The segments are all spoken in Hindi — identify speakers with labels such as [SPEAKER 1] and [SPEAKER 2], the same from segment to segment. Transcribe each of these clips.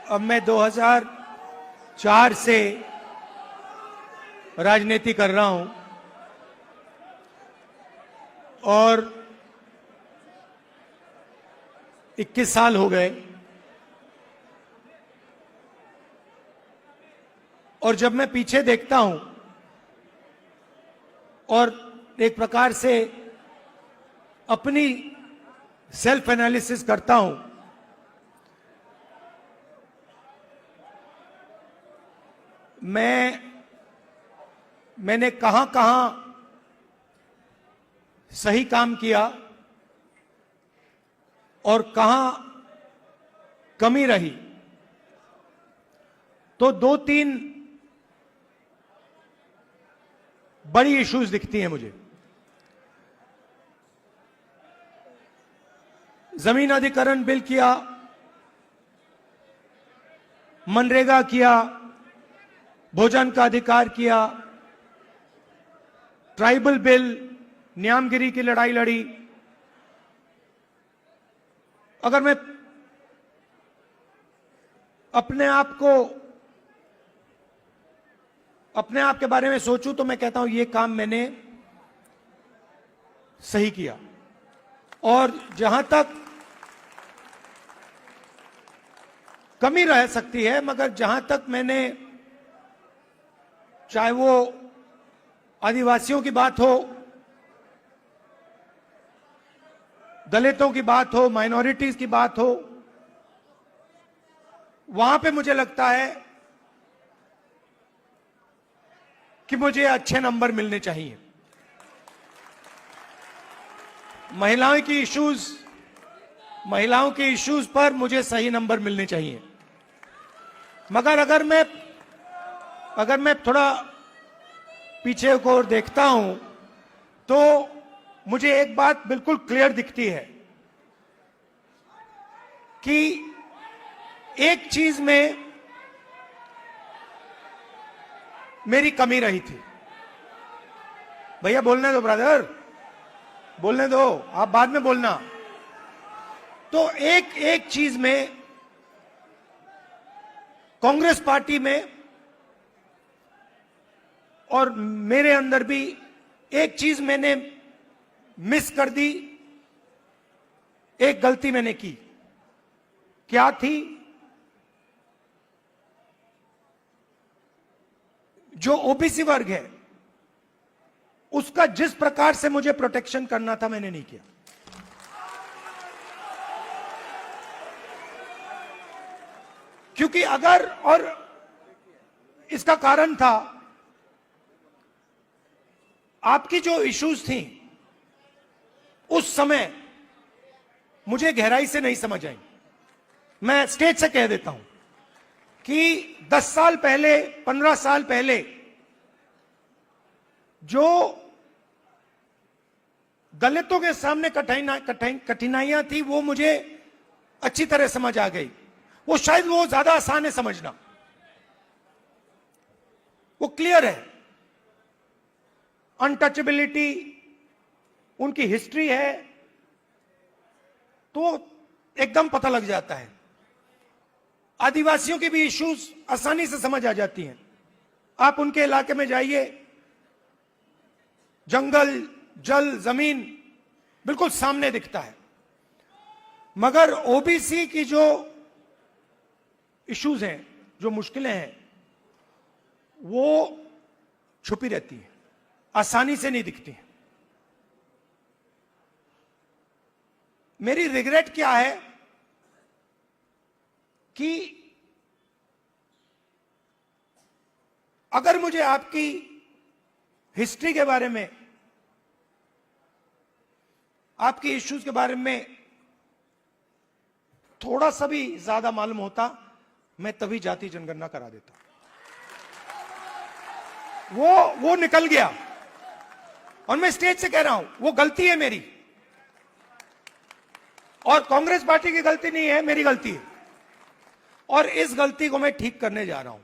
[SPEAKER 1] अब मैं 2004 से राजनीति कर रहा हूं और 21 साल हो गए। और जब मैं पीछे देखता हूं और एक प्रकार से अपनी सेल्फ एनालिसिस करता हूं, मैंने कहां कहां सही काम किया और कहां कमी रही, तो 2-3 बड़ी इश्यूज दिखती हैं मुझे। जमीन अधिग्रहण बिल किया, मनरेगा किया, भोजन का अधिकार किया, ट्राइबल बिल, न्यामगिरी की लड़ाई लड़ी। अगर मैं अपने आप के बारे में सोचूं तो मैं कहता हूं ये काम मैंने सही किया। और जहां तक कमी रह सकती है, मगर जहां तक मैंने, चाहे वो आदिवासियों की बात हो, दलितों की बात हो, माइनॉरिटीज की बात हो, वहां पे मुझे लगता है कि मुझे अच्छे नंबर मिलने चाहिए। महिलाओं के इश्यूज पर मुझे सही नंबर मिलने चाहिए। मगर अगर मैं थोड़ा पीछे को और देखता हूं तो मुझे एक बात बिल्कुल क्लियर दिखती है कि एक चीज में मेरी कमी रही थी। भैया बोलने दो, ब्रदर, बोलने दो, आप बाद में बोलना। तो एक चीज में कांग्रेस पार्टी में और मेरे अंदर भी एक चीज मैंने मिस कर दी, एक गलती मैंने की। क्या थी? जो ओबीसी वर्ग है उसका जिस प्रकार से मुझे प्रोटेक्शन करना था, मैंने नहीं किया। क्योंकि अगर, और इसका कारण था आपकी जो इश्यूज थी उस समय मुझे गहराई से नहीं समझ आई। मैं स्टेज से कह देता हूं कि 10 साल पहले, 15 साल पहले जो दलितों के सामने कठिनाइयां थी वो मुझे अच्छी तरह समझ आ गई। वो शायद वो ज्यादा आसान है समझना, वो क्लियर है। अनटचेबिलिटी, उनकी हिस्ट्री है, तो एकदम पता लग जाता है। आदिवासियों की भी इश्यूज आसानी से समझ आ जाती हैं। आप उनके इलाके में जाइए, जंगल, जल, जमीन बिल्कुल सामने दिखता है। मगर ओबीसी की जो इश्यूज हैं, जो मुश्किलें हैं, वो छुपी रहती हैं, आसानी से नहीं दिखती हैं। मेरी रिग्रेट क्या है कि अगर मुझे आपकी हिस्ट्री के बारे में, आपकी इश्यूज के बारे में थोड़ा सा भी ज्यादा मालूम होता, मैं तभी जाति जनगणना करा देता। वो निकल गया। और मैं स्टेज से कह रहा हूं, वो गलती है मेरी, और कांग्रेस पार्टी की गलती नहीं है, मेरी गलती है। और इस गलती को मैं ठीक करने जा रहा हूं।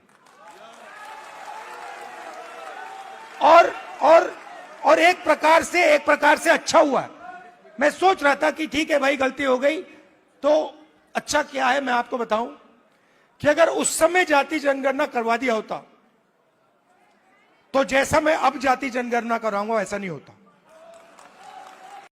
[SPEAKER 1] और एक प्रकार से अच्छा हुआ है। मैं सोच रहा था कि ठीक है भाई, गलती हो गई, तो अच्छा क्या है मैं आपको बताऊं कि अगर उस समय जाति जनगणना करवा दिया होता तो जैसा मैं अब जाति जनगणना कराऊंगा वैसा नहीं होता।